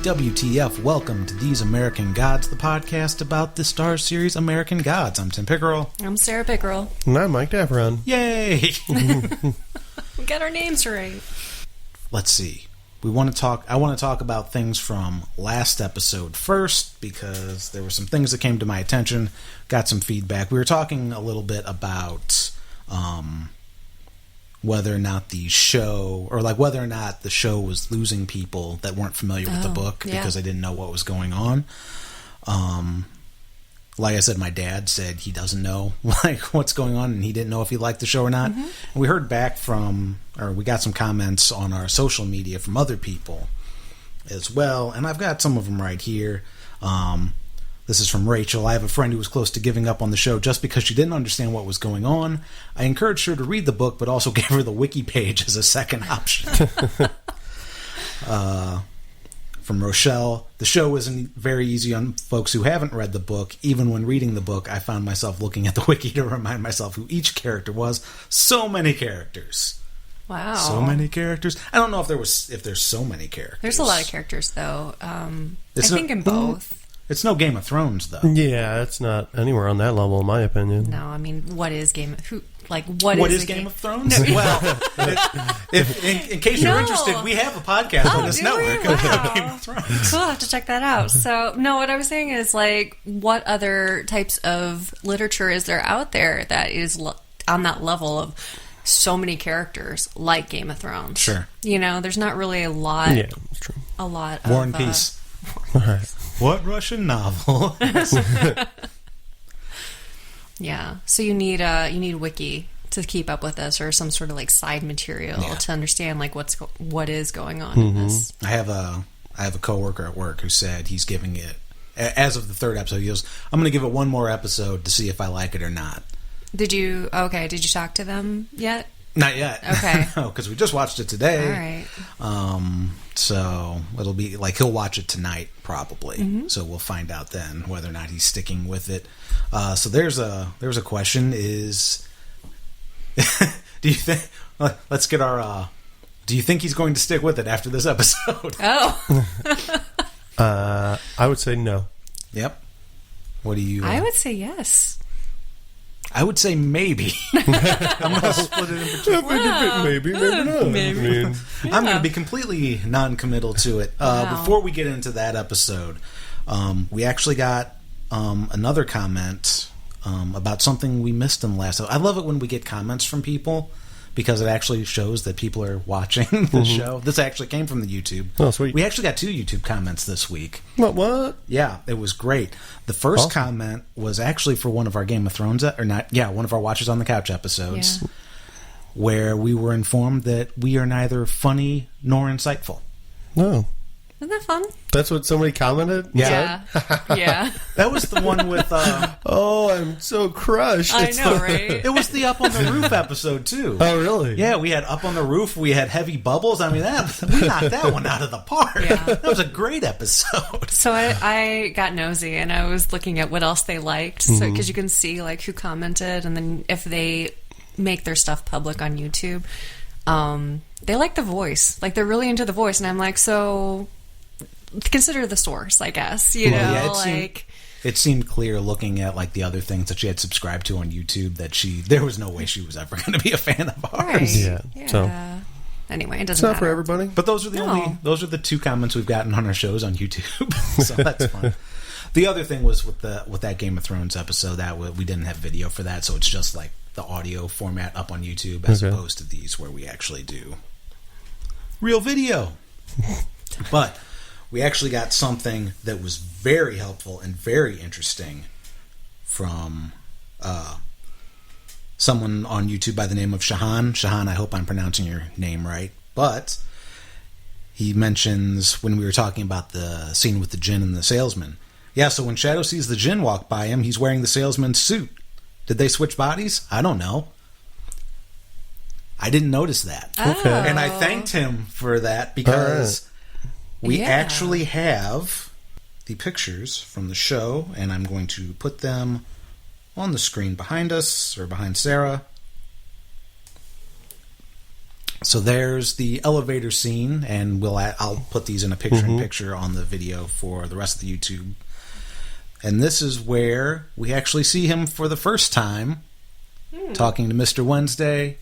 WTF, welcome to These American Gods, the podcast about the Star series American Gods. I'm Tim Pickerel. I'm Sarah Pickerel. And I'm Mike Daffron. Yay! We got our names right. Let's see. I want to talk about things from last episode first, because there were some things that came to my attention, got some feedback. We were talking a little bit about whether or not the show, or like whether or not the show was losing people that weren't familiar with the book because they didn't know what was going on. Like I said, my dad said he doesn't know what's going on, and he didn't know if he liked the show or not. Mm-hmm. And we heard back we got some comments on our social media from other people as well, and I've got some of them right here. This is from Rachel. I have a friend who was close to giving up on the show just because she didn't understand what was going on. I encouraged her to read the book, but also gave her the wiki page as a second option. From Rochelle, the show isn't very easy on folks who haven't read the book. Even when reading the book, I found myself looking at the wiki to remind myself who each character was. So many characters. Wow. So many characters. I don't know if there's so many characters. There's a lot of characters, though. I think in both. It's no Game of Thrones, though. Yeah, it's not anywhere on that level, in my opinion. No, I mean, what is Game of Thrones? What is Game of Thrones? No. Well, in case you're interested, we have a podcast on this network about Game of Thrones. Cool, I'll have to check that out. So, no, what I was saying is, what other types of literature is there out there that is on that level of so many characters, like Game of Thrones? Sure. There's not really a lot. Yeah, that's true. A lot War and Peace. All right. What Russian novel? Yeah, so you need wiki to keep up with this, or some sort of side material to understand what is going on in this. I have a coworker at work who said he's giving it, as of the third episode, he goes, I'm going to give it one more episode to see if I like it or not. Did you talk to them yet? Not yet. Okay. No, because we just watched it today. All right. So it'll be he'll watch it tonight probably. Mm-hmm. So we'll find out then whether or not he's sticking with it. So there's a question: do you think? Let's get our. Do you think he's going to stick with it after this episode? Oh. I would say no. Yep. What do you? I would say yes. I would say maybe. I'm going to split it into two. Wow. Maybe not. Maybe. I'm going to be completely non-committal to it. Before we get into that episode, we actually got another comment about something we missed in the last episode. I love it when we get comments from people, because it actually shows that people are watching the show. This actually came from the YouTube. Oh, sweet. We actually got 2 YouTube comments this week. What? Yeah, it was great. The first comment was actually for one of our Game of Thrones, one of our Watchers on the Couch episodes, where we were informed that we are neither funny nor insightful. No. Isn't that fun? That's what somebody commented? Yeah. Yeah. That was the one with... oh, I'm so crushed. I know, right? It was the Up on the Roof episode, too. Oh, really? Yeah, we had Up on the Roof. We had Heavy Bubbles. I mean, we knocked that one out of the park. Yeah. That was a great episode. So I got nosy, and I was looking at what else they liked. So because you can see who commented, and then if they make their stuff public on YouTube, they like the voice. They're really into the voice. And I'm like, so... consider the source, I guess. It seemed clear looking at the other things that she had subscribed to on YouTube that there was no way she was ever going to be a fan of ours. Right. Yeah. So anyway, it doesn't it's not matter. for everybody. But those are the 2 comments we've gotten on our shows on YouTube. So that's fun. The other thing was with that Game of Thrones episode that we didn't have video for that, so it's just the audio format up on YouTube as opposed to these where we actually do real video. But we actually got something that was very helpful and very interesting from someone on YouTube by the name of Shahan. Shahan, I hope I'm pronouncing your name right. But he mentions when we were talking about the scene with the djinn and the salesman. Yeah, so when Shadow sees the djinn walk by him, he's wearing the salesman's suit. Did they switch bodies? I don't know. I didn't notice that. Okay. And I thanked him for that because... We actually have the pictures from the show, and I'm going to put them on the screen behind us, or behind Sarah. So there's the elevator scene, and I'll put these in a picture-in-picture on the video for the rest of the YouTube. And this is where we actually see him for the first time, talking to Mr. Wednesday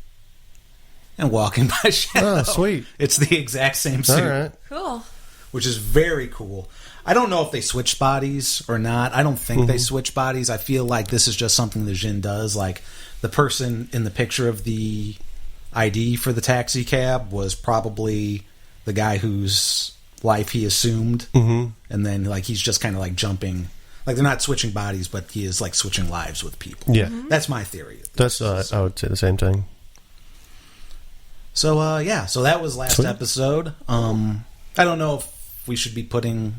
and walking by Shadow. Oh, sweet. It's the exact same suit. All right. Cool. Which is very cool. I don't know if they switch bodies or not. I don't think they switch bodies. I feel like this is just something the Jin does. Like, the person in the picture of the ID for the taxi cab was probably the guy whose life he assumed. And then, like, he's just kind of, like, jumping. Like, they're not switching bodies, but he is, like, switching lives with people. Yeah. That's my theory. That's I would say the same thing. So, so that was last episode. I don't know if we should be putting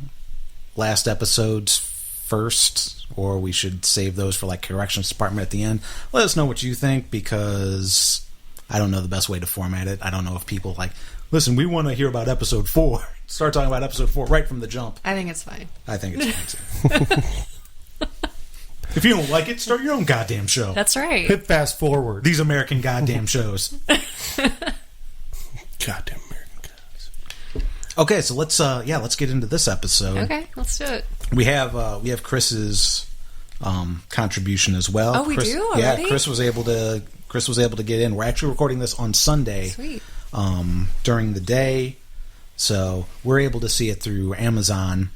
last episodes first, or we should save those for, like, corrections department at the end. Let us know what you think, because I don't know the best way to format it. I don't know if people, like, listen, we want to hear about episode 4. Start talking about episode 4 right from the jump. I think it's fine. I think it's fine, too. If you don't like it, start your own goddamn show. That's right. Hit fast forward. These American goddamn shows. Goddamn American guys. Okay, so let's get into this episode. Okay, let's do it. We have Chris's contribution as well. Oh, we Chris, do already? Yeah, Chris was able to get in. We're actually recording this on Sunday. Sweet. During the day, so we're able to see it through Amazon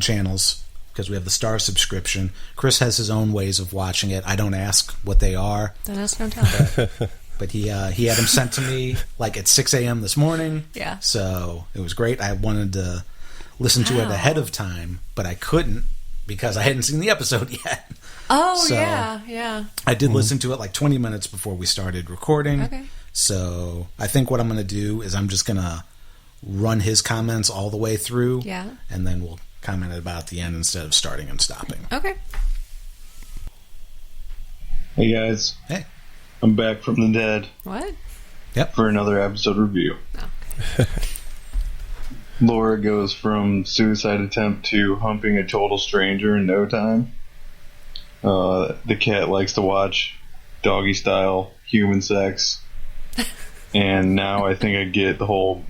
channels because we have the Star subscription. Chris has his own ways of watching it. I don't ask what they are. Don't ask, don't tell. But he had them sent to me like at 6 a.m. this morning. Yeah. So it was great. I wanted to listen to it ahead of time, but I couldn't because I hadn't seen the episode yet. Oh, So yeah. I did listen to it like 20 minutes before we started recording. Okay. So I think what I'm going to do is I'm just going to run his comments all the way through. Yeah. And then we'll comment about at the end instead of starting and stopping. Okay. Hey guys, Hey. I'm back from the dead What? for another episode review. Oh. Laura goes from suicide attempt to humping a total stranger in no time. The cat likes to watch doggy style human sex. And now I think I get the whole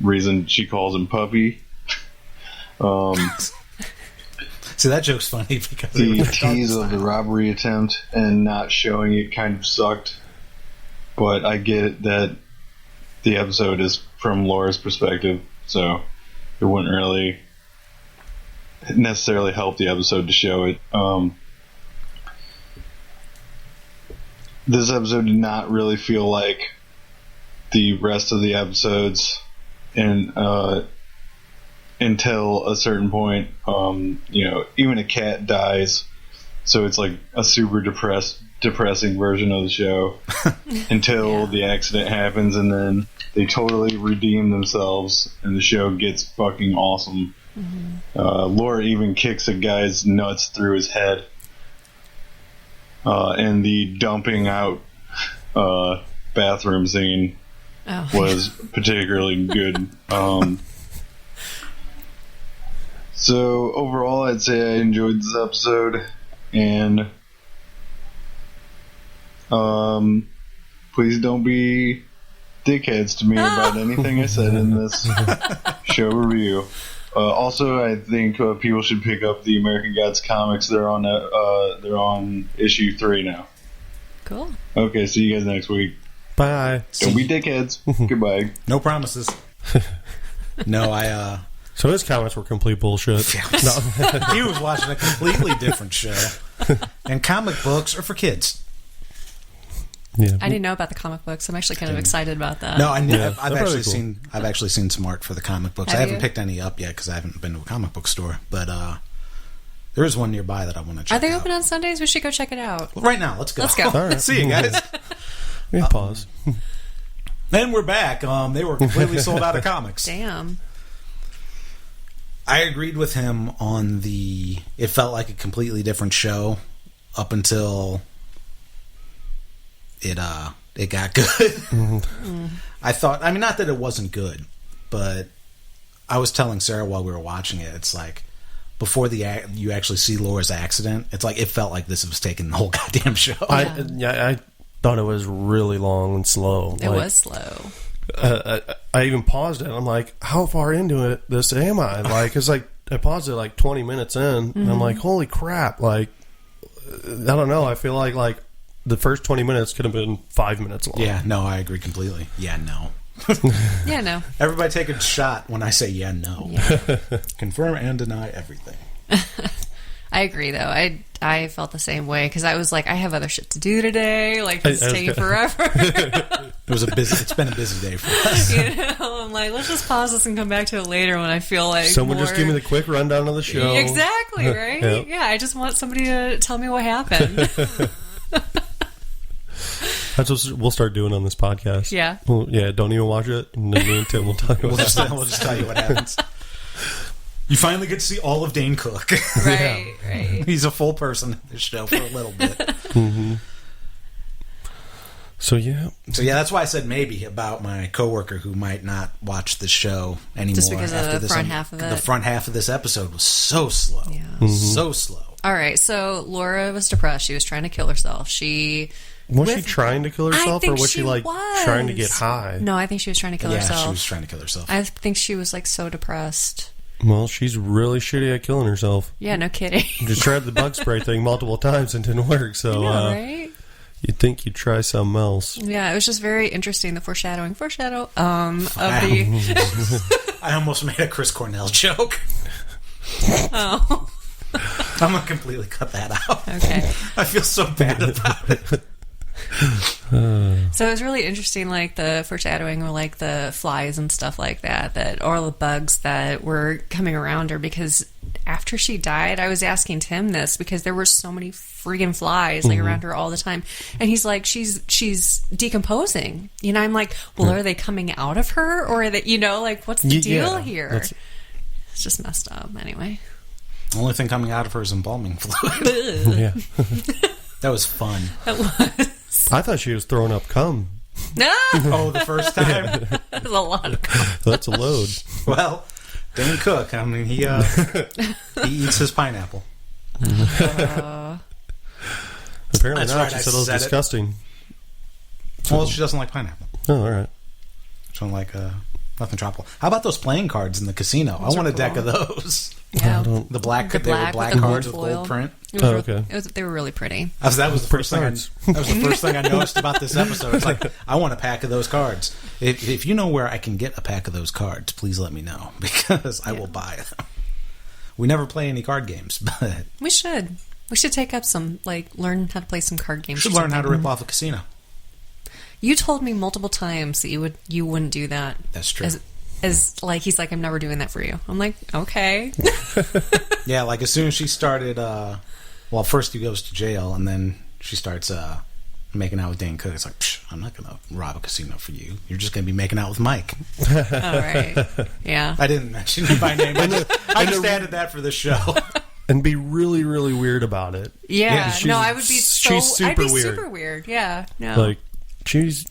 reason she calls him puppy. See, that joke's funny because The tease of the robbery attempt and not showing it kind of sucked. But I get it that the episode is from Laura's perspective, so it wouldn't really necessarily help the episode to show it. This episode did not really feel like the rest of the episodes, and until a certain point, even a cat dies, so it's like a super depressing version of the show until the accident happens, and then they totally redeem themselves, and the show gets fucking awesome. Laura even kicks a guy's nuts through his head, and the dumping out bathroom scene was particularly good. So overall, I'd say I enjoyed this episode, and please don't be dickheads to me about anything I said in this show review. Also, I think people should pick up the American Gods comics. They're on issue 3 now. Cool. Okay, see you guys next week. Bye. Don't be dickheads. Goodbye. No promises. No, So his comments were complete bullshit. he was watching a completely different show. And comic books are for kids. Yeah. I didn't know about the comic books. I'm actually kind of excited about that. No, I knew. Yeah, I've they're actually probably cool. I've actually seen some art for the comic books. Have I haven't you? picked any up yet because I haven't been to a comic book store. But there is one nearby that I want to check Are they out. open on Sundays? We should go check it out. Well, right now, let's go. Let's go. All right. See you guys. Yeah, pause. Then we're back. They were completely sold out of comics. Damn. I agreed with him on it felt like a completely different show up until it got good. I thought, not that it wasn't good, but I was telling Sarah while we were watching it, it's like before you actually see Laura's accident, it's like it felt like this was taking the whole goddamn show. I thought it was really long and slow. It was slow. I even paused it. I'm like, how far into this am I? Like, it's like I paused it like 20 minutes in, and I'm like, holy crap! Like, I don't know. I feel like the first 20 minutes could have been 5 minutes long. Yeah, no, I agree completely. Yeah, no. Yeah, no. Everybody take a shot when I say yeah, no. Yeah. Confirm and deny everything. I agree, though. I felt the same way because I was like, I have other shit to do today. Like, this is taking forever. It's been a busy day for us. You know, I'm like, let's just pause this and come back to it later when I feel like Someone just give me the quick rundown of the show. Exactly, right? Yep. Yeah, I just want somebody to tell me what happened. That's what we'll start doing on this podcast. Yeah. Well, yeah, don't even watch it, and then me and Tim will tell you what happens. We'll just tell you what happens. You finally get to see all of Dane Cook. Right, right. He's a full person in this show for a little bit. Mm-hmm. So yeah, that's why I said maybe about my coworker who might not watch the show anymore. Just because of the front half of it. The front half of this episode was so slow. Yeah. Mm-hmm. So slow. All right, so Laura was depressed. She was trying to kill herself. was she trying to kill herself, or was she like trying to get high? No, I think she was trying to kill herself. Yeah, she was trying to kill herself. I think she was like so depressed. Well, she's really shitty at killing herself. Yeah, no kidding. Just tried the bug spray thing multiple times and didn't work. So, I know, right? You'd think you'd try something else. Yeah, it was just very interesting. The foreshadow of the. I almost made a Chris Cornell joke. Oh. I'm gonna completely cut that out. Okay. I feel so bad about it. So it was really interesting, like the foreshadowing, or like the flies and stuff like that, or the bugs that were coming around her. Because after she died, I was asking Tim this because there were so many freaking flies like around her all the time, and he's like, she's decomposing. You know, I'm like, well, are they coming out of her, or are they, you know, like what's the deal here? It's just messed up. Anyway, the only thing coming out of her is embalming fluid. Yeah, that was fun. That was. I thought she was throwing up cum. No. Oh, the first time. That's a lot of cum. That's a load. Well, Dane Cook. I mean, he eats his pineapple. Apparently That's not. right, She I said it was said it. disgusting. Well, she doesn't like pineapple. Oh, all right. She doesn't like nothing tropical. How about those playing cards in the casino? Those I want are a deck cool. of those. Yeah. The black The black with the cards gold with foil. gold print. Oh, okay. They were really pretty. That was the first thing. cards. That was the first thing I noticed about this episode. It's like, I want a pack of those cards. If you know where I can get a pack of those cards, please let me know, because I will buy them. We never play any card games, but We should take up some, like, learn how to play some card games. we should or learn how to something. rip off a casino. You told me multiple times that you wouldn't do that. That's true. As like, he's like, I'm never doing that for you. I'm like, okay. Yeah, like as soon as she started, well, first he goes to jail, and then she starts making out with Dane Cook. It's like, psh, I'm not going to rob a casino for you. You're just going to be making out with Mike. All right. Yeah. I didn't mention him by name. I just added that for the show. And be really, really weird about it. Yeah. she's- No, I would be so. she's super I'd be weird. super weird. Yeah. No. Like, she's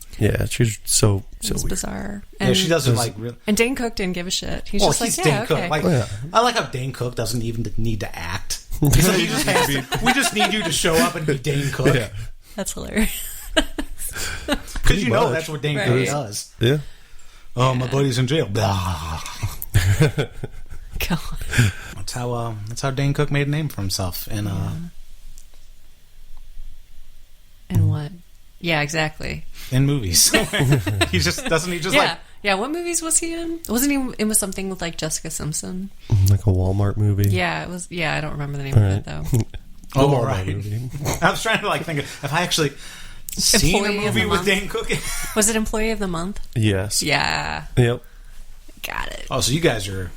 so it's weird. bizarre. Yeah, she doesn't like really. And Dane Cook didn't give a shit. He's Well, just he's like, yeah, Dane Cook. okay. Like, Oh, yeah. I like how Dane Cook doesn't even need to act. He's like, we just need you to show up and be Dane Cook. Yeah. That's hilarious. Because you know much. that's what Dane Right. Cook does. Yeah. Oh, my buddy's in jail. Blah. God. That's how Dane Cook made a name for himself. And And what? Yeah, exactly. in movies. He just doesn't. He just Yeah. like. Yeah, what movies was he in? Wasn't he in with something with like Jessica Simpson? Like a Walmart movie. Yeah, it was. Yeah, I don't remember the name All of right. it though. Oh, Walmart right. movie. I was trying to like think of if I actually seen Employee a of movie the with Month? Dane Cook. Was it Employee of the Month? Yes. Yeah, Yep. got it. Oh, so you guys are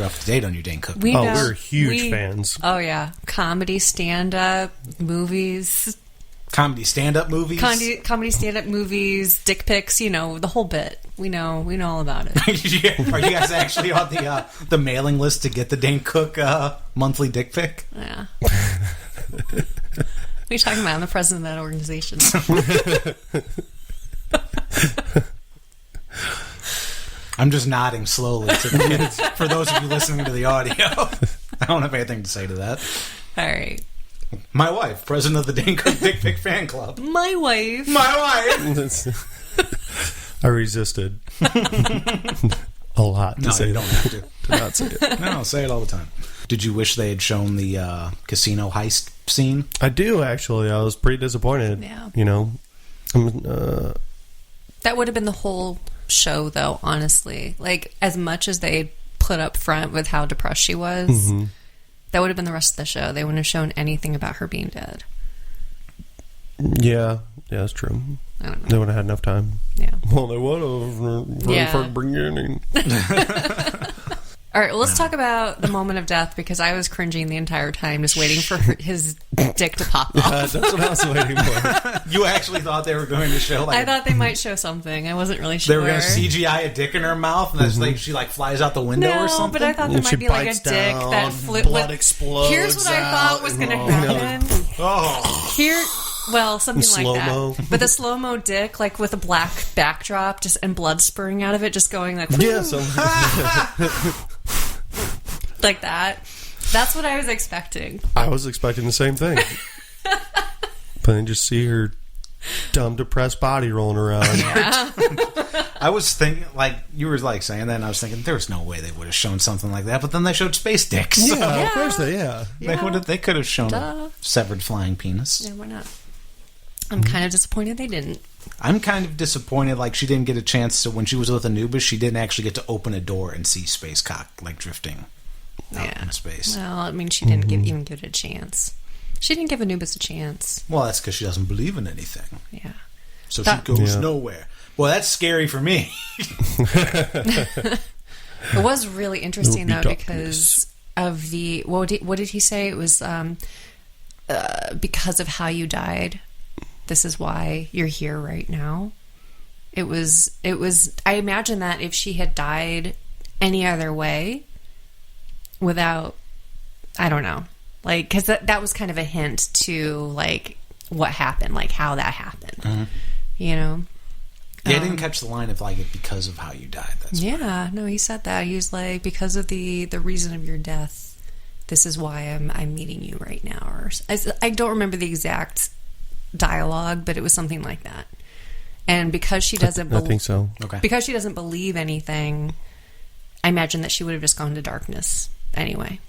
up to date on your Dane Cook. We Oh, know- we're huge we- fans. Oh yeah, comedy, stand up, movies, Comedy stand-up movies. comedy, stand up movies, dick pics. You know the whole bit. We know all about it. Are you guys actually on the mailing list to get the Dane Cook monthly dick pic? Yeah. What are you talking about? I'm the president of that organization. I'm just nodding slowly to the kids. For those of you listening to the audio, I don't have anything to say to that. All right. My wife, president of the Dane Cook Dick Pic fan club. My wife. My wife. I resisted a lot to say you that. don't have to. To not say it. No, say it all the time. Did you wish they had shown the casino heist scene? I do, actually. I was pretty disappointed. Yeah. You know? That would have been the whole show, though, honestly. Like, as much as they put up front with how depressed she was, that would have been the rest of the show. They wouldn't have shown anything about her being dead. Yeah, that's true. I don't know. They would have had enough time. Yeah. Well, they would have from the beginning. All right, well, let's talk about the moment of death, because I was cringing the entire time just waiting for his dick to pop off. That's what I was waiting for. You actually thought they were going to show I thought they might show something. I wasn't really sure. they were going to CGI a dick in her mouth, and that's like she like flies out the window or something. But I thought there And might she be like a bites dick down, that flipped. blood explodes. Here's what I thought was going to happen. Something like Slow-mo. that. But the slow-mo dick, like with a black backdrop, just and blood spurting out of it, just going like, Yeah, so like that. That's what I was expecting. I was expecting the same thing. But then just see her dumb, depressed body rolling around. I was thinking, like, you were like saying that, and I was thinking, there's no way they would have shown something like that. But then they showed space dicks. So Yeah, of course they, they could have shown a severed flying penis. Yeah, why not? I'm kind of disappointed they didn't. I'm kind of disappointed, like, she didn't get a chance to, when she was with Anubis, she didn't actually get to open a door and see space cock, like, drifting out in space. Well, I mean, she didn't even give it a chance. She didn't give Anubis a chance. Well, that's because she doesn't believe in anything. Yeah. So she goes nowhere. Well, that's scary for me. It was really interesting, though, because of the... What did he say? It was because of how you died. This is why you're here right now. It was. I imagine that if she had died any other way, without, I don't know, like, because that was kind of a hint to like what happened, like how that happened. You know. Yeah, I didn't catch the line of like it because of how you died. That's no, he said that. He was like, because of the reason of your death, this is why I'm meeting you right now. Or I don't remember the exact dialogue, but it was something like that. And because she doesn't, I think so. Okay. Because she doesn't believe anything, I imagine that she would have just gone to darkness anyway.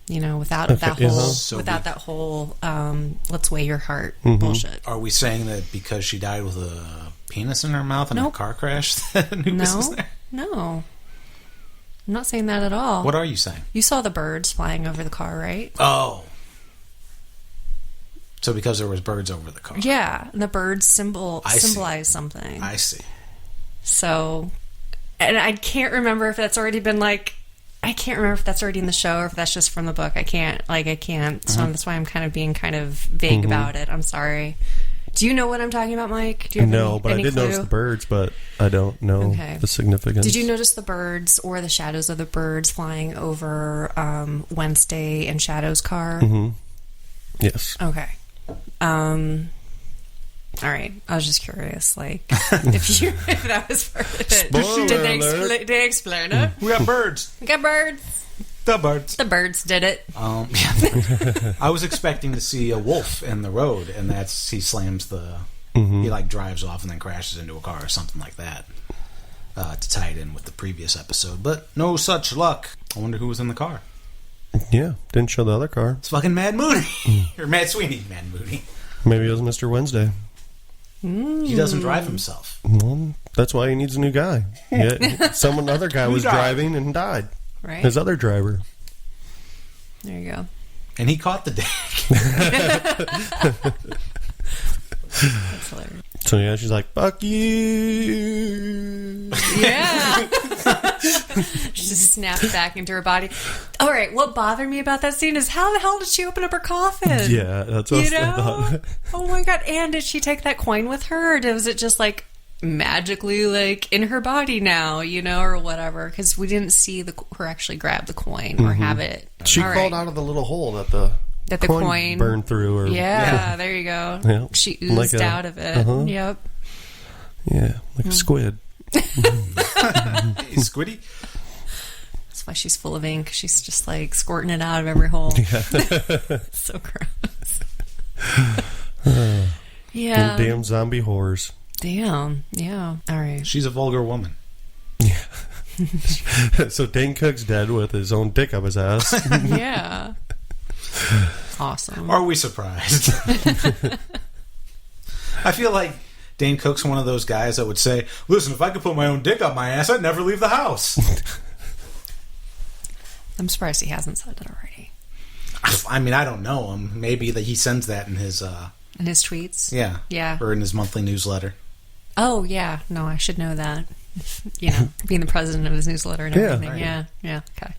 You know, without that whole let's weigh your heart bullshit. Are we saying that because she died with a penis in her mouth in a car crash that Anubis was there? No. I'm not saying that at all. What are you saying? You saw the birds flying over the car, right? Oh. So because there was birds over the car. Yeah, and the birds symbolize something. I see. So, and I can't remember if that's already been like, I can't remember if that's already in the show or if that's just from the book. I can't. So that's why I'm kind of being kind of vague about it. I'm sorry. Do you know what I'm talking about, Mike? Do you have but any I did clue? notice the birds, but I don't know the significance. Did you notice the birds or the shadows of the birds flying over Wednesday and Shadow's car? Yes. Okay. All right. I was just curious, like, if that was part of it. Did they explain it? We got birds. We got birds. The birds. The birds did it. Yeah. I was expecting to see a wolf in the road, and he slams he like drives off and then crashes into a car or something like that to tie it in with the previous episode. But no such luck. I wonder who was in the car. Yeah, didn't show the other car. It's fucking Mad Mooney. Or Mad Sweeney. Mad Mooney. Maybe it was Mr. Wednesday. He doesn't drive himself. Well, that's why he needs a new guy. Yeah, other guy was driving and died. Right. His other driver. There you go. And he caught the dick. That's hilarious. So yeah, she's like, fuck you. Yeah. She just snapped back into her body. All right, what bothered me about that scene is how the hell did she open up her coffin? Yeah, that's what I thought. Oh my god, and did she take that coin with her, or was it just like magically like in her body now, or whatever? Because we didn't see her actually grab the coin or have it. She crawled out of the little hole that the coin burned through. Yeah, there you go. Yeah. She oozed out of it. Yep. Yeah, like a squid. Hey, Squiddy. That's why she's full of ink. She's just like squirting it out of every hole. Yeah. So gross. Yeah. Damn zombie whores. Damn. Yeah. All right. She's a vulgar woman. Yeah. So Dane Cook's dead with his own dick up his ass. Yeah. Awesome. Are we surprised? I feel like Dane Cook's one of those guys that would say, listen, if I could put my own dick up my ass, I'd never leave the house. I'm surprised he hasn't said it already. I mean, I don't know him. Maybe that he sends that in his... In his tweets? Yeah. Yeah. Or in his monthly newsletter. Oh, yeah. No, I should know that. You know, being the president of his newsletter and everything. right. Yeah. Okay.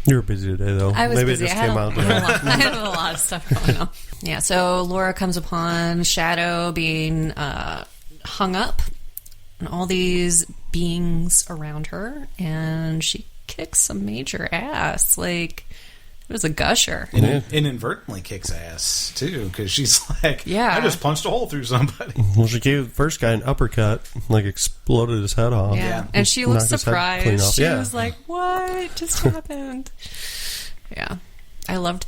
You were busy today, though. I was Maybe busy. it just I came out. had a lot of stuff going on. Yeah, so Laura comes upon Shadow being hung up and all these beings around her, and she kicks some major ass. Like, it was a gusher. And inadvertently kicks ass, too, because she's like, Yeah. I just punched a hole through somebody. Well, she gave the first guy an uppercut, like exploded his head off. Yeah, and she looked Knocked his head clean surprised. off. She Yeah. was like, "What just happened?" Yeah, I loved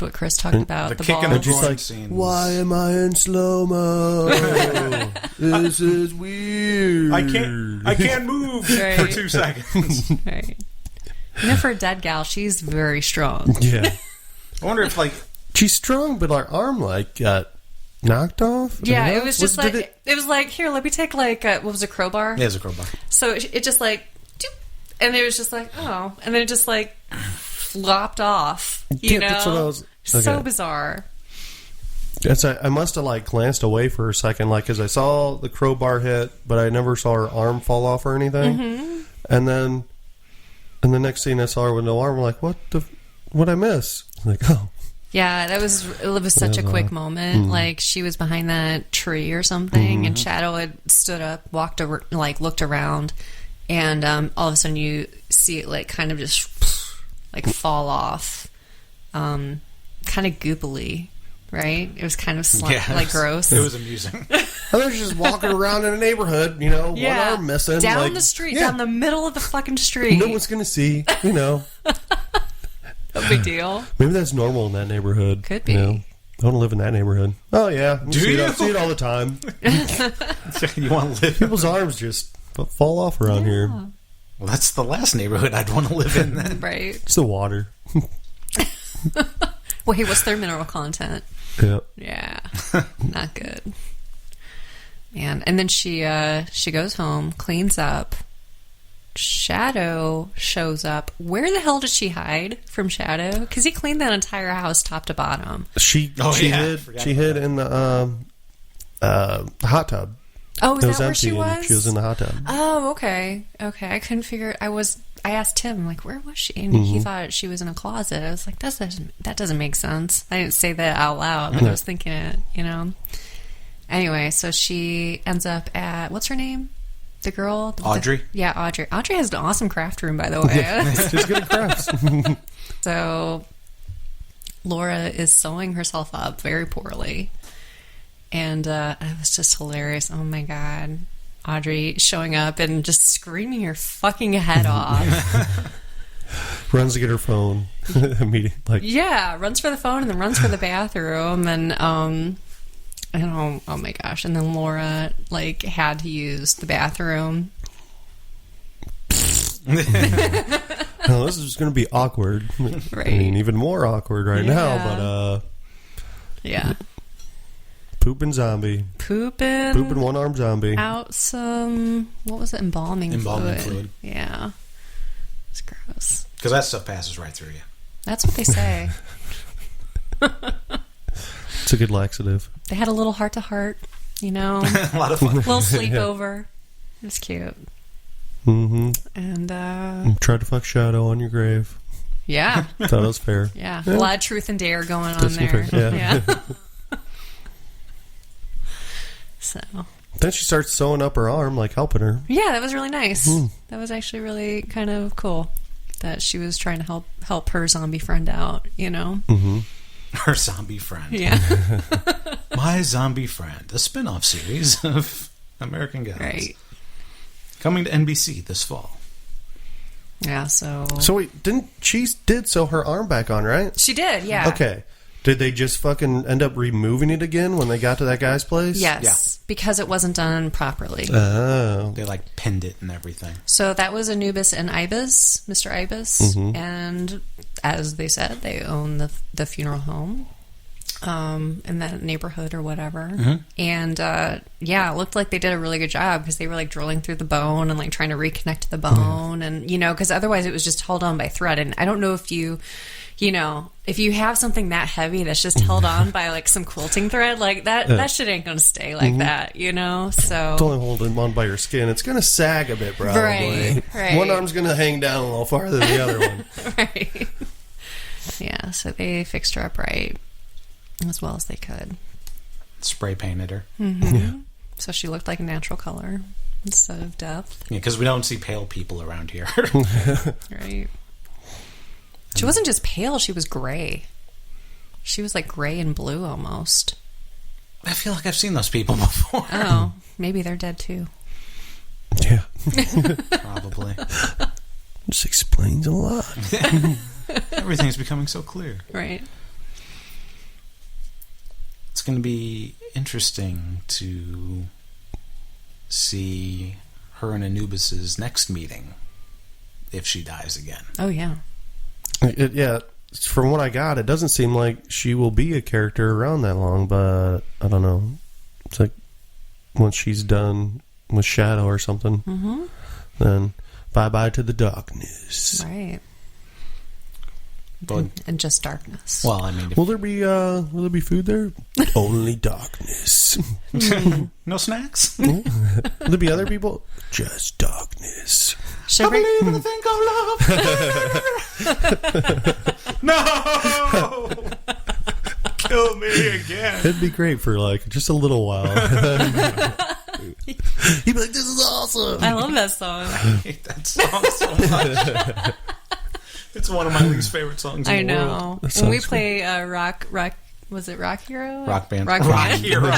what Chris talked about. The The kick ball. in the And she's groin like, scene. why am I in slow-mo? This is weird. I can't move Right. for 2 seconds. Right. And then for a dead gal, she's very strong. Yeah. I wonder if, like... She's strong, but her arm, like, got knocked off. Yeah, I don't it know. was just Did like it was like, here, let me take like what was a crowbar? There's a crowbar. So it just like, doop, and it was just like, oh, and then it just like flopped off. You Yeah, know, that's what I was- so okay. bizarre. I must have, like, glanced away for a second, like, because I saw the crowbar hit, but I never saw her arm fall off or anything. Mm-hmm. And then, and the next scene I saw her with no arm, I'm like, what'd I miss? I'm like, oh. Yeah, it was such a quick moment. Like she was behind that tree or something, and Shadow had stood up, walked over, like looked around, and all of a sudden you see it like kind of just like fall off, kind of goopily, right? It was kind of like gross. It was amusing. I was just walking around in a neighborhood, you know, one arm missing. down like, the street, yeah, down the middle of the fucking street. no one's going to see, you know. No big deal. Maybe that's normal in that neighborhood. Could be. You know? I want to live in that neighborhood. Oh, yeah. Do see you? It, see it all the time. You want to live... People's arms just fall off around here. Well, that's the last neighborhood I'd want to live in then. Right. It's the water. Well, hey, what's their mineral content? Yeah. Yeah, not good. Man, and then she goes home, cleans up. Shadow shows up. Where the hell did she hide from Shadow? Because he cleaned that entire house top to bottom. She hid in the hot tub. Oh, is It was that where empty she and was? she was in the hot tub. Oh, okay. I couldn't figure it. I asked him, like, where was she? And he thought she was in a closet. I was like, that doesn't make sense. I didn't say that out loud, but I was thinking it, you know. Anyway, so she ends up at, what's her name? The girl? Audrey? Yeah, Audrey. Audrey has an awesome craft room, by the way. She's good at crafts. So Laura is sewing herself up very poorly. And it was just hilarious. Oh, my God. Audrey showing up and just screaming her fucking head off. Runs to get her phone. Immediately. Like, Yeah, runs for the phone and then runs for the bathroom. And, oh my gosh. And then Laura, like, had to use the bathroom. oh, this is going to be awkward. Right. I mean, even more awkward right now, but Yeah. pooping zombie. Pooping One-armed zombie. out some, what was it, embalming fluid. Yeah. It's gross. Because that stuff passes right through you. That's what they say. It's a good laxative. They had a little heart-to-heart, you know, A lot of fun. little sleepover. It was cute. Mm-hmm. And, Tried to fuck Shadow on your grave. yeah. Thought it was fair. Yeah. A lot of truth and dare going on That's there. fair, yeah. So, Then she starts sewing up her arm, like helping her. yeah, that was really nice. That was actually really kind of cool that she was trying to help her zombie friend out, you know? Mm-hmm. Her zombie friend. Yeah. My Zombie Friend, a spin-off series of American Gods. Right. Coming to NBC this fall. Yeah, so wait, she did sew her arm back on, right? she did, yeah. Okay. Did they just fucking end up removing it again when they got to that guy's place? Yes, because it wasn't done properly. Oh. They like pinned it and everything. So that was Anubis and Ibis, Mr. Ibis, and as they said, they own the funeral home in that neighborhood or whatever. And it looked like they did a really good job because they were like drilling through the bone and like trying to reconnect the bone, and because otherwise it was just held on by thread. And I don't know if if you have something that heavy that's just held on by like some quilting thread, like that shit ain't gonna stay like that, So It's only holding on by your skin. It's gonna sag a bit, probably. Right. One arm's gonna hang down a little farther than the other one. Right. Yeah, so they fixed her up right as well as they could. Spray painted her. Yeah. So she looked like a natural color instead of death. Yeah, because we don't see pale people around here. Right. She wasn't just pale, she was gray. She was like gray and blue almost. I feel like I've seen those people before. Oh, maybe they're dead too. Yeah. Probably. This explains a lot. Everything's becoming so clear. Right. It's going to be interesting to see her and Anubis's next meeting if she dies again. Oh, yeah. From what I got, it doesn't seem like she will be a character around that long, but I don't know. It's like once she's done with Shadow or something, then bye-bye to the darkness. Right. But, and just darkness. well, I mean... Will there be food there? Only darkness. no snacks? Will there be other people? Just darkness. I believe in the thing called love. No! Kill me again. It'd be great for like just a little while. He'd be like, "This is awesome." I love that song. I hate that song so much. It's one of my least favorite songs in the world. I know. When we play rock, was it Rock Hero? Rock Band. Rock Hero.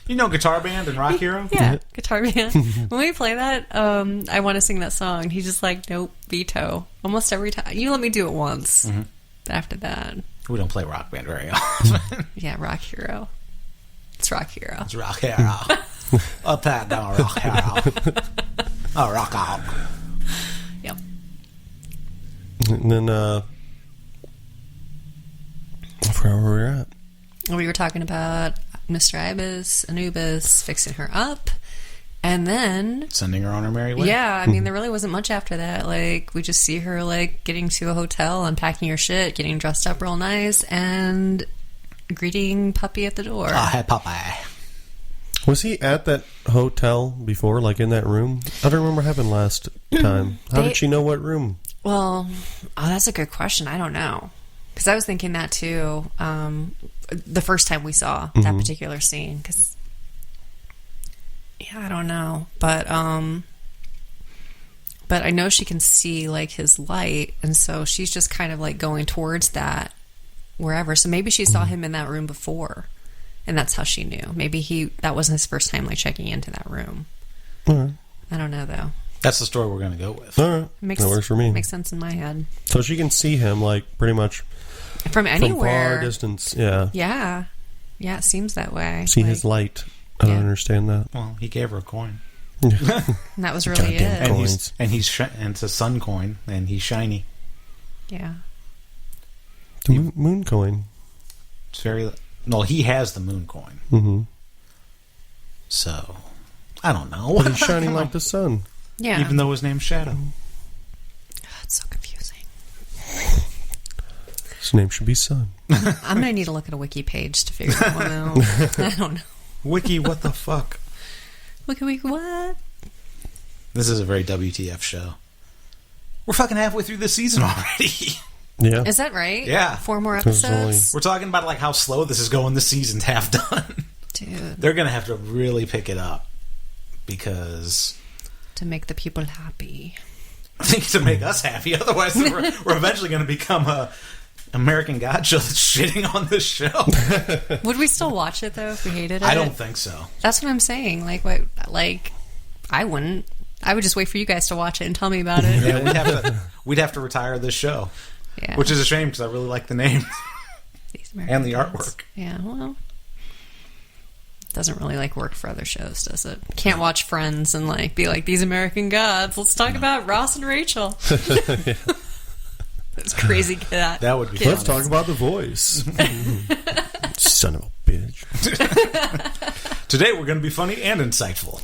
You know Guitar Band and Rock Hero? Yeah, Guitar Band. When we play that, I want to sing that song. He's just like, nope, veto. Almost every time. You let me do it once. After that. We don't play Rock Band very often. Yeah, Rock Hero. It's Rock Hero. It's Rock Hero. Up, that, down, Rock Hero. Oh, rock out. Yep. And then, I forgot where we were at. We were talking about Mr. Ibis, Anubis, fixing her up. And then... sending her on her merry way. Yeah, I mean, there really wasn't much after that. Like, we just see her, like, getting to a hotel, unpacking her shit, getting dressed up real nice, and greeting Puppy at the door. Oh, hey, Puppy. Was he at that hotel before, like in that room? I don't remember what happened last time. How did she know what room? Well, that's a good question. I don't know. Because I was thinking that, too, the first time we saw that particular scene. Because... yeah, I don't know, but I know she can see like his light, and so she's just kind of like going towards that wherever. So maybe she saw him in that room before, and that's how she knew. Maybe that wasn't his first time like checking into that room. All right. I don't know though. That's the story we're going to go with. All right, that works for me. Makes sense in my head. So she can see him like pretty much from anywhere, from far distance. Yeah, yeah, yeah. It seems that way. See his light. I don't understand that. Well, he gave her a coin. And that was really Goddamn it. coins. And it's a sun coin, and he's shiny. Yeah. The moon coin. It's very... well, he has the moon coin. Mm-hmm. So, I don't know. But he's shining like the sun. Yeah. Even though his name's Shadow. It's so confusing. His name should be Sun. I'm going to need to look at a wiki page to figure that one out. I don't know. Wiki, what the fuck? Wiki, what? This is a very WTF show. We're fucking halfway through this season already. Yeah. Is that right? Yeah. 4 more There's episodes? We're talking about like how slow this is going. This season's half done. Dude. They're going to have to really pick it up because... to make the people happy. I think to make us happy. Otherwise, we're eventually going to become a American God show that's shitting on this show. Would we still watch it though if we hated it? I don't think so. That's what I'm saying. Like what? Like I wouldn't. I would just wait for you guys to watch it and tell me about it. Yeah, we'd have to retire this show, Yeah. which is a shame because I really like the name These and the American artwork. Yeah, well, doesn't really work for other shows, does it? Can't watch Friends and be like, these American gods. Let's talk about Ross and Rachel. Those crazy cat. That would be kids. Let's talk about The Voice. Son of a bitch. Today we're going to be funny and insightful.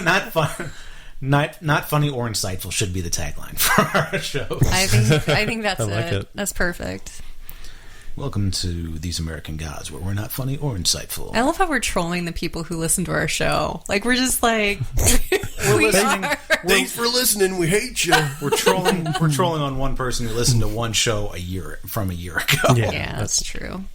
Not fun. Not funny or insightful should be the tagline for our show. I think that's I like it. That's perfect. Welcome to These American Gods, where we're not funny or insightful. I love how we're trolling the people who listen to our show. We're just we listening. are. Thanks for listening. We hate you. We're trolling. We're trolling on one person who listened to one show a year ago. Yeah, that's true.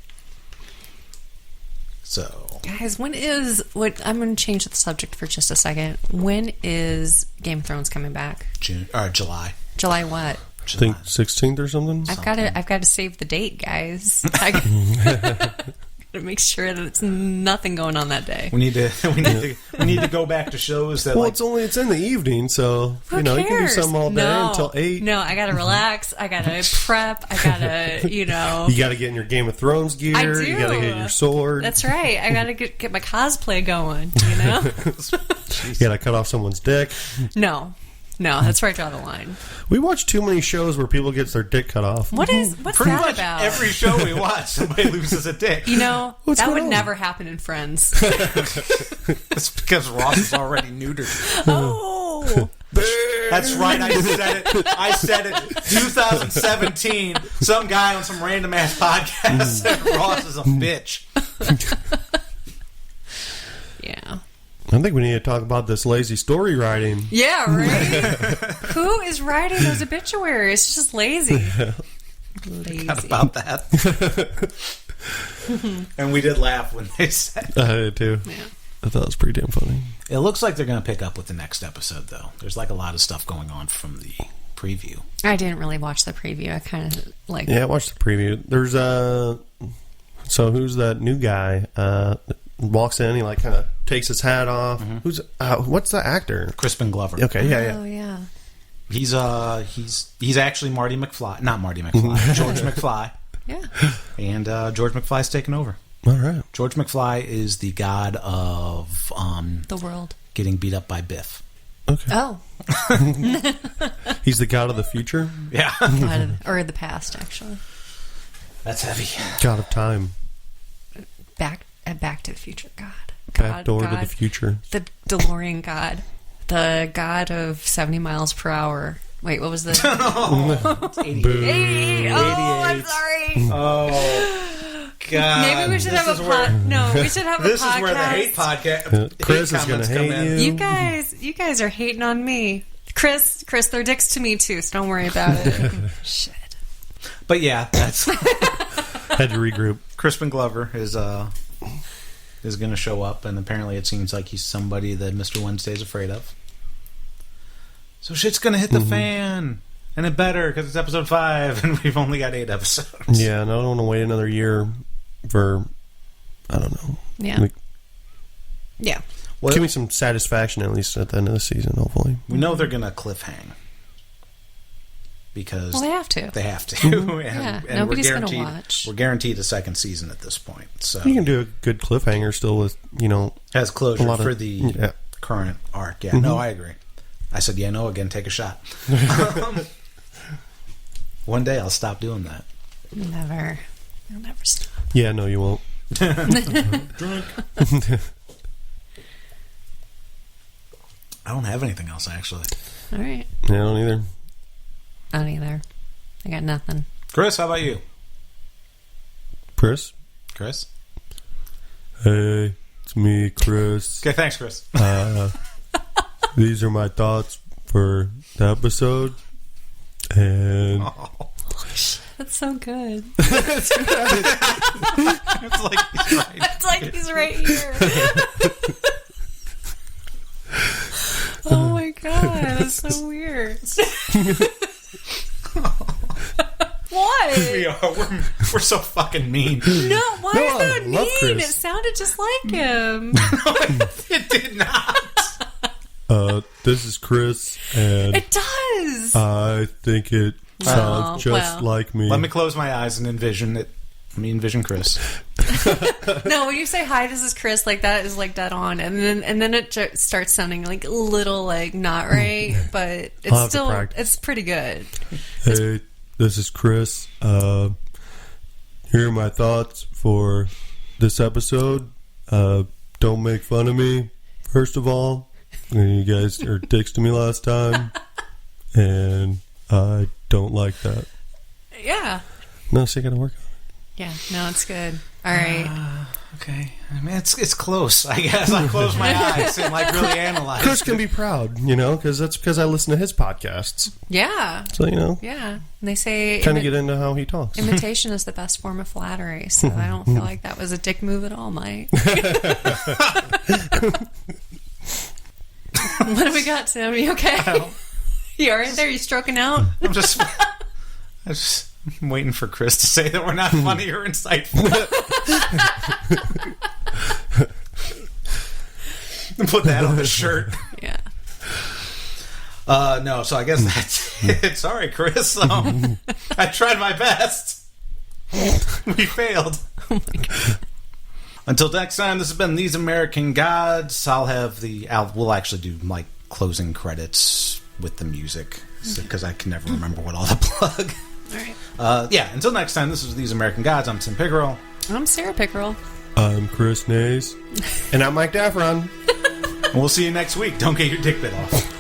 So, Guys, I'm going to change the subject for just a second. When is Game of Thrones coming back? July. July what? I think 16th or something. I've got to save the date, guys. I got to make sure that it's nothing going on that day. We need to go back to shows that. Well, it's in the evening, so Who you can do cares? something all day until 8. No, I got to relax. I got to prep. I got to, You got to get in your Game of Thrones gear. I do. You got to get your sword. That's right. I got to get my cosplay going. You got to cut off someone's dick. No, that's where I draw the line. We watch too many shows where people get their dick cut off. What's Pretty that much about? every show we watch, somebody loses a dick. What's that going would on? never happen in Friends. It's because Ross is already neutered. Oh. That's right. I said it. 2017. Some guy on some random ass podcast said Ross is a bitch. Yeah. I think we need to talk about this lazy story writing. Yeah, right? Who is writing those obituaries? It's just lazy. Forgot about that. And we did laugh when they said I did too. Yeah. I thought it was pretty damn funny. it. Looks like they're going to pick up with the next episode, though. There's a lot of stuff going on from the preview. I didn't really watch the preview. I kind of Yeah, I watched the preview. There's so who's that new guy? Walks in, he kind of takes his hat off. Mm-hmm. What's the actor? Crispin Glover. Okay, yeah. Oh, yeah. He's actually Marty McFly, not Marty McFly, George McFly, Yeah. and George McFly's taken over. All right. George McFly is the god of The world. getting beat up by Biff. Okay. Oh. He's the god of the future, Yeah, Or the past, actually. that's heavy. god of time, Back to the Future God. back door to the future. The DeLorean God. The God of 70 miles per hour. Wait, what was the... 88. 88. Oh, I'm sorry. Oh God! Maybe we should have a No, we should have a podcast. This is where the hate podcast. Chris hate is going to comments come hate in. You guys are hating on me. Chris, they're dicks to me too, so don't worry about it. Shit. But yeah, that's Had to regroup. Crispin Glover is going to show up, and apparently it seems like he's somebody that Mr. Wednesday's afraid of. So shit's going to hit the fan, and it better because it's episode 5, and we've only got 8 episodes. Yeah, and I don't want to wait another year for, I don't know. Yeah. Yeah. Well, Give me some satisfaction at least at the end of the season, hopefully. we know they're going to cliffhang because Well, they have to. They have to, Yeah, and nobody's gonna watch. We're guaranteed a second season at this point. So You can do a good cliffhanger still with, has a closure lot of- for the yeah. current arc. Yeah, no, I agree. I said, yeah, no, again, take a shot. One day I'll stop doing that. Never. I'll never stop. Yeah, no, you won't. Drunk. I don't have anything else, actually. All right. Yeah, I don't either. I don't either. I got nothing. Chris, how about you? Chris? Chris? Hey, it's me, Chris. Okay, thanks, Chris. These are my thoughts for the episode. And That's so good. It's like he's right. It's like he's right here. Oh my god, that's so weird. What? We are. We're so fucking mean. No, why No, is I that love mean? Chris. It sounded just like him. It did not. This is Chris, and It does. I think it sounds just well. like me. Let me close my eyes and envision it. Let me envision Chris. No, when you say hi, this is Chris, like that is like dead on, and then it starts sounding like a little like not right, but I'll have it's to still practice. pretty good. Hey, this is Chris. Here are my thoughts for this episode. Don't make fun of me, first of all. You guys are dicks to me last time, and I don't like that. Yeah. No, so you gotta work on it. Yeah, no, it's good. All right. Okay. I mean, it's close. I guess I close my eyes and like really analyze. Chris can be proud, because that's because I listen to his podcasts. Yeah. So, Yeah. And they say kind of get into how he talks. imitation is the best form of flattery, so I don't feel like that was a dick move at all, Mike. What have we got, Sam? Are you okay? You all right there? You stroking out? I'm just I'm waiting for Chris to say that we're not funny or insightful. Put that on the shirt. Yeah. No, so I guess that's it. Sorry, Chris. I tried my best. We failed. Oh my God. Until next time, this has been These American Gods. We'll actually do like closing credits with the music because I can never remember what all the plug. All right. Until next time, this is These American Gods. I'm Tim Pickerel. I'm Sarah Pickerel. I'm Chris Nays. And I'm Mike Daffron. And we'll see you next week. Don't get your dick bit off.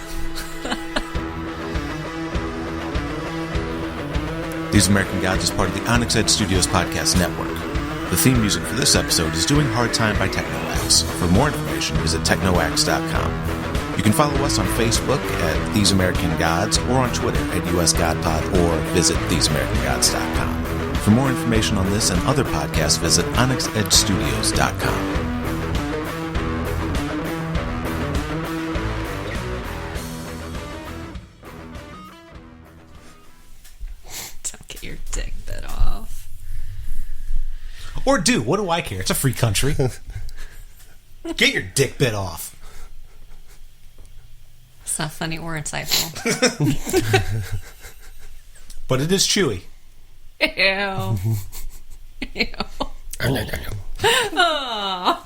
These American Gods is part of the Onyx Edge Studios podcast network. The theme music for this episode is Doing Hard Time by Technoax. For more information, visit technoax.com. You can follow us on Facebook at These American Gods or on Twitter at USGodPod or visit TheseAmericanGods.com. For more information on this and other podcasts, visit OnyxEdgeStudios.com. Don't get your dick bit off. Or do. What do I care? It's a free country. Get your dick bit off. It's not funny or insightful. But it is chewy. Ew. Ew. Aw.